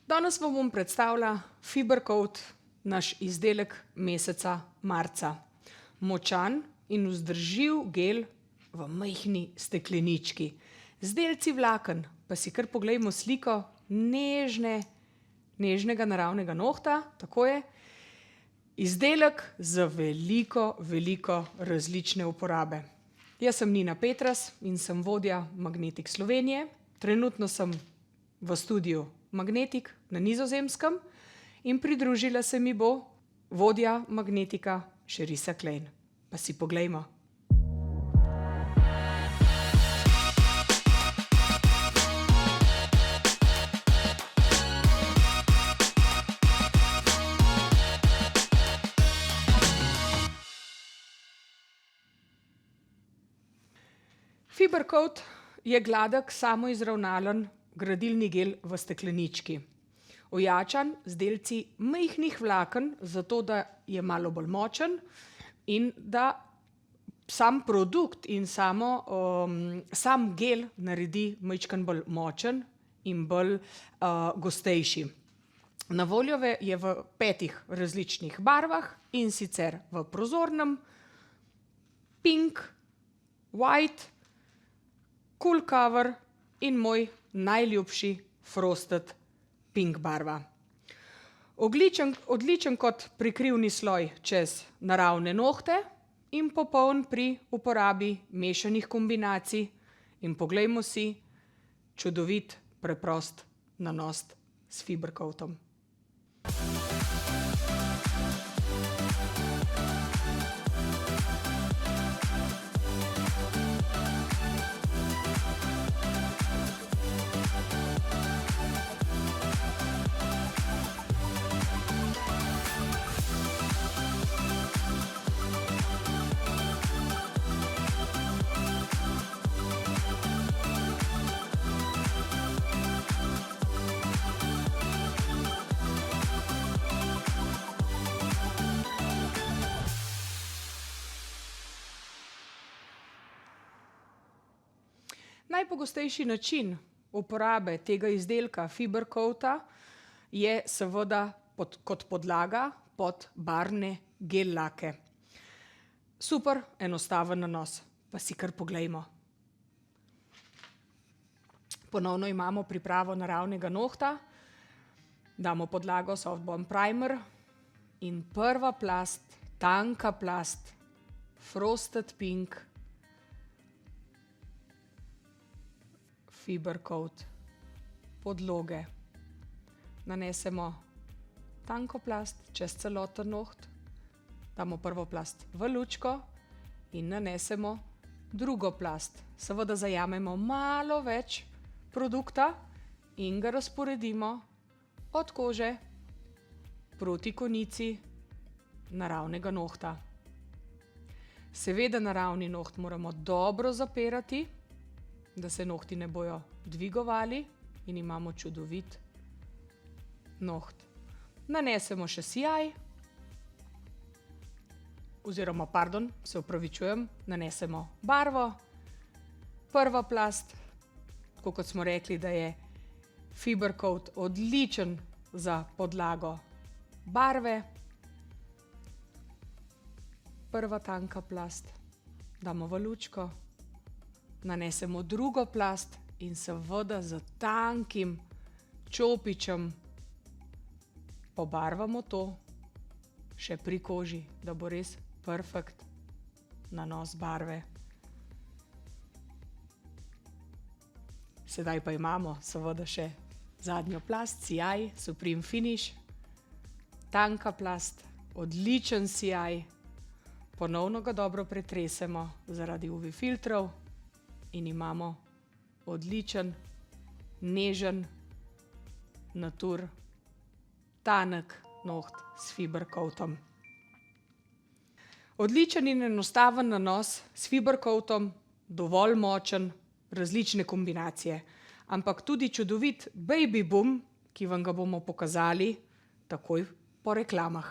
Danes vam bom predstavila Fibercoat, naš izdelek meseca marca. Močan in vzdržljiv gel v majhni steklenički. Z delci vlaken, pa si kar poglejmo sliko nežnega naravnega nohta, tako je. Izdelek za veliko različne uporabe. Jaz sem Nina Petras in sem vodja Magnetik Slovenije. Trenutno sem v studiu Magnetik na Nizozemskem in pridružila se mi bo vodja Magnetika Sherisa Klein. Pa si poglejmo. Fibercoat je gladek, samoizravnalen gradilni gel v steklenički. Ojačan z delci majhnih vlaken, zato da je malo bolj močen in da sam produkt in sam gel naredi majčkeno bolj močen in bolj gostejši. Na voljo je v 5 različnih barvah, in sicer v prozornem, pink, white, cool cover in moj najljubši frosted pink barva. Odličen kot prikrivni sloj čez naravne nohte in popoln pri uporabi mešanih kombinacij. In poglejmo si čudovit, preprost nanos s Fibercoatom. Najpogostejši način uporabe tega izdelka Fibercoata je seveda kot podlaga pod barvne gel lake. Super enostaven nanos, pa si kar poglejmo. Ponovno imamo pripravo naravnega nohta, damo podlago Soft Bond Primer in prva plast, tanka plast, frosted pink, Fibercoat podloge. Nanesemo tanko plast čez celoten noht, damo prvo plast v lučko in nanesemo drugo plast. Seveda zajamemo malo več produkta in ga razporedimo od kože proti konici naravnega nohta. Seveda naravni noht moramo dobro zapirati, da se nohti ne bojo dvigovali in imamo čudovit noht. Nanesemo še sijaj, nanesemo barvo. Prva plast, tako kot smo rekli, da je Fibercoat odličen za podlago barve. Prva tanka plast damo v lučko. Nanesemo drugo plast in seveda z tankim čopičem pobarvamo to še pri koži, da bo res perfekt nanos barve. Sedaj pa imamo seveda še zadnjo plast, sijaj, Supreme Finish. Tanka plast, odličen sijaj. Ponovno ga dobro pretresemo zaradi UV filtrov. In imamo odličen, nežen, natur, tanek noht s Fibercoatom. Odličen in enostaven nanos s Fibercoatom, dovolj močen, različne kombinacije. Ampak tudi čudovit baby boom, ki vam ga bomo pokazali takoj po reklamah.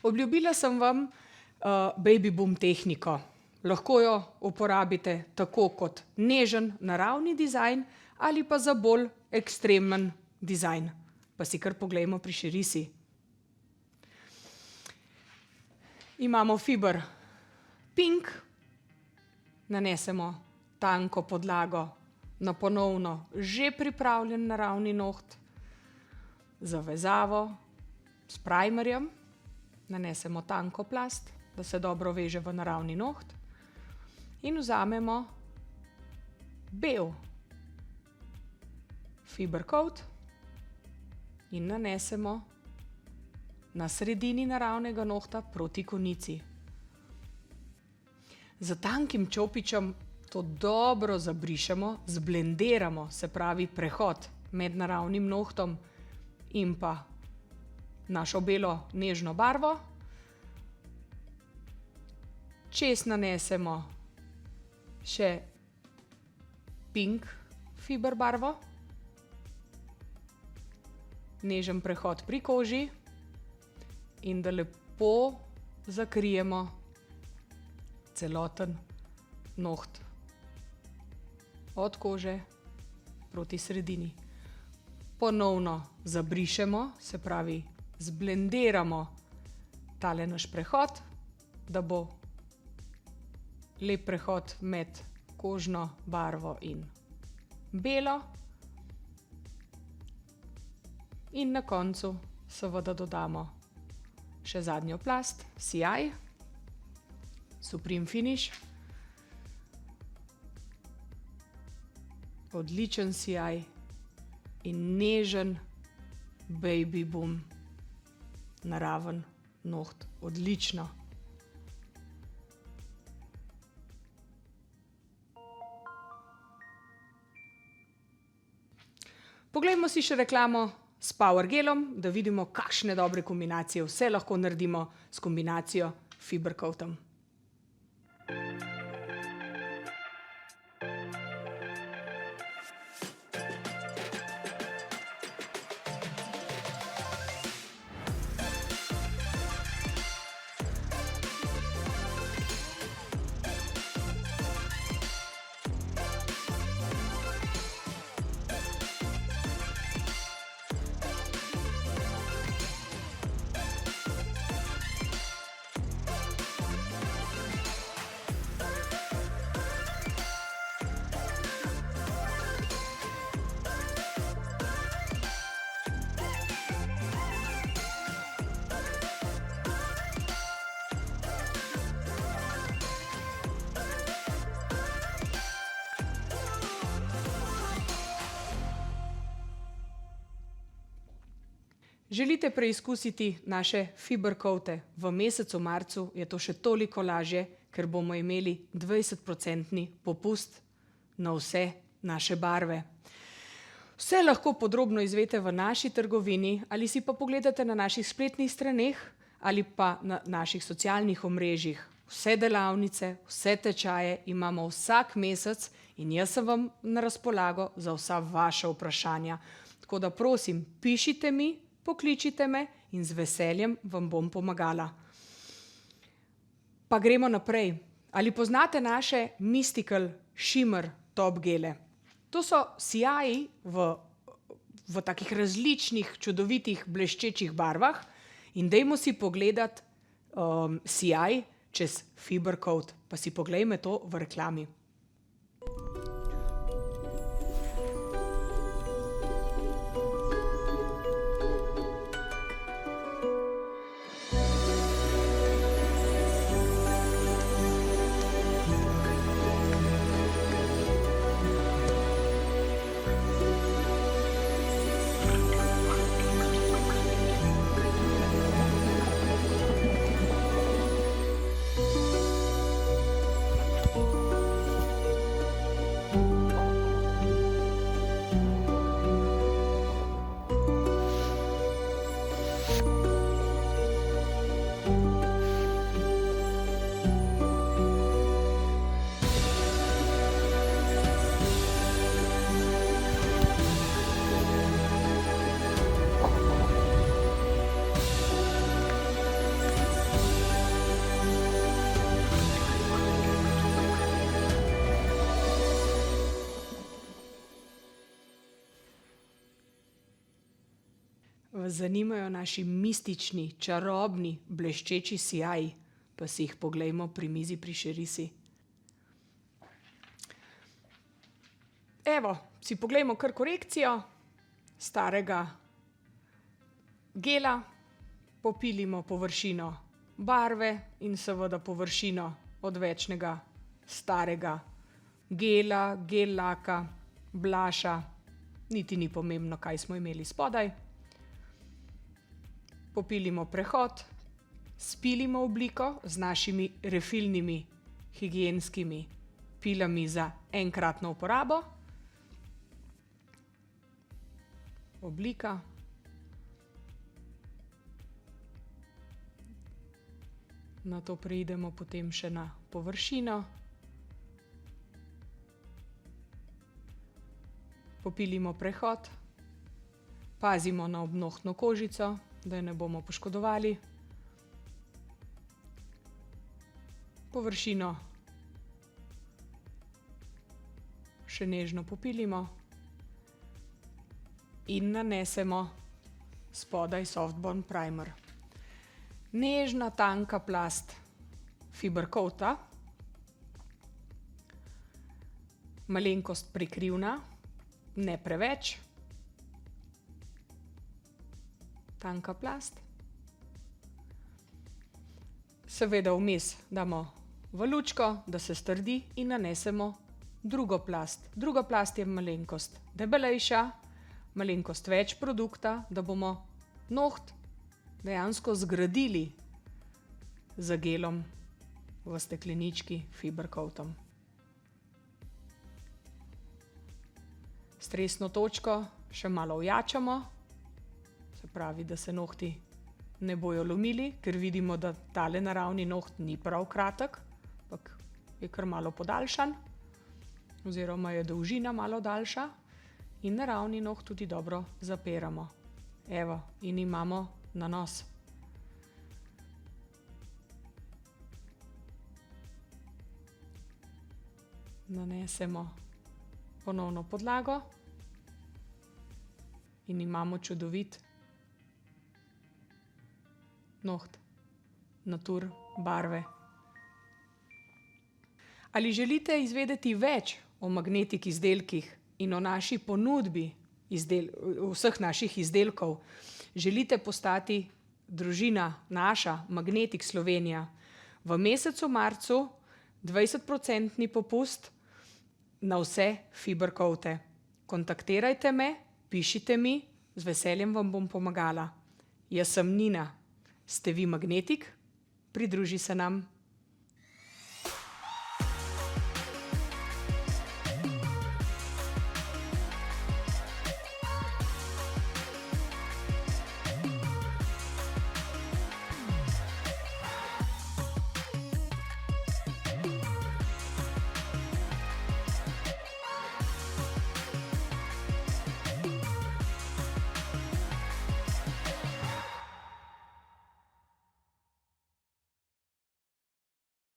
Obljubila sem vam Baby Boom tehniko. Lahko jo uporabite tako kot nežen naravni dizajn ali pa za bolj ekstremen dizajn. Pa si kar poglejmo pri Sherisi. Imamo fiber pink, nanesemo tanko podlago na ponovno že pripravljen naravni noht, za vezavo s primerjem nanesemo tanko plast, da se dobro veže v naravni noht in vzamemo bel fiber coat in nanesemo na sredini naravnega nohta proti konici. Z tankim čopičem to dobro zabrišemo, zblendiramo, se pravi prehod med naravnim nohtom in pa našo belo nežno barvo. Čez nanesemo še pink fiber barvo, nežen prehod pri koži in da lepo zakrijemo celoten noht od kože proti sredini. Ponovno zabrišemo, se pravi zblendiramo tale naš prehod, da bo lep prehod med kožno barvo in belo. In na koncu seveda dodamo še zadnjo plast, sijaj, Supreme Finish. Odličen sijaj in nežen Baby Boom naraven noht. Odlično. Poglejmo si še reklamo s Power Gelom, da vidimo, kakšne dobre kombinacije vse lahko naredimo s kombinacijo Fiber Coatom. Želite preizkusiti naše Fiber Coate v mesecu marcu, je to še toliko lažje, ker bomo imeli 20% popust na vse naše barve. Vse lahko podrobno izveste v naši trgovini ali si pa pogledate na naših spletnih straneh ali pa na naših socialnih omrežjih. Vse delavnice, vse tečaje imamo vsak mesec in jaz sem vam na razpolago za vsa vaša vprašanja. Tako da prosim, pišite mi, pokličite me in z veseljem vam bom pomagala. Pa gremo naprej. Ali poznate naše Mystical Shimmer Top Gele? To so sijaji v takih različnih, čudovitih, bleščečih barvah in dajmo si pogledati sijaj čez Fiber Coat. Pa si poglejme to v reklami. vas zanimajo naši mistični, čarobni, bleščeči sijaji, pa si jih poglejmo pri mizi pri Šerisi. Evo, si poglejmo kar korekcijo starega gela, popilimo površino barve in seveda površino odvečnega starega gela, gel laka, blaša, niti ni pomembno, kaj smo imeli spodaj. Popilimo prehod, spilimo obliko z našimi refilnimi higienskimi pilami za enkratno uporabo. Oblika. Nato preidemo potem še na površino. Popilimo prehod. Pazimo na obnohtno kožico, da je ne bomo poškodovali. Površino še nežno popilimo. In nanesemo spodaj Softbond primer. Nežna, tanka plast Fibercoata, malenkost prekrivna, ne preveč. Tanka plast. Seveda vmes damo v lučko, da se strdi, in nanesemo drugo plast. Druga plast je malenkost debelejša, malenkost več produkta, da bomo noht dejansko zgradili z gelom v steklenički Fibercoatom. Stresno točko še malo ojačamo, se pravi, da se nohti ne bojo lomili, ker vidimo, da tale naravni noht ni prav kratek, ampak je kar malo podaljšan, oziroma je dolžina malo daljša. In naravni noht tudi dobro zapiramo. Evo, in imamo nanos. Nanesemo ponovno podlago in imamo čudovit noht Natur barve. Ali želite izvedeti več o Magnetic izdelkih in o naši ponudbi vseh naših izdelkov, želite postati družina naša Magnetic Slovenija, v mesecu marcu 20% popust na vse Fibercoate. Kontaktirajte me, pišite mi, z veseljem vam bom pomagala. Jaz sem Nina. Ste vi Magnetic? Pridruži se nam.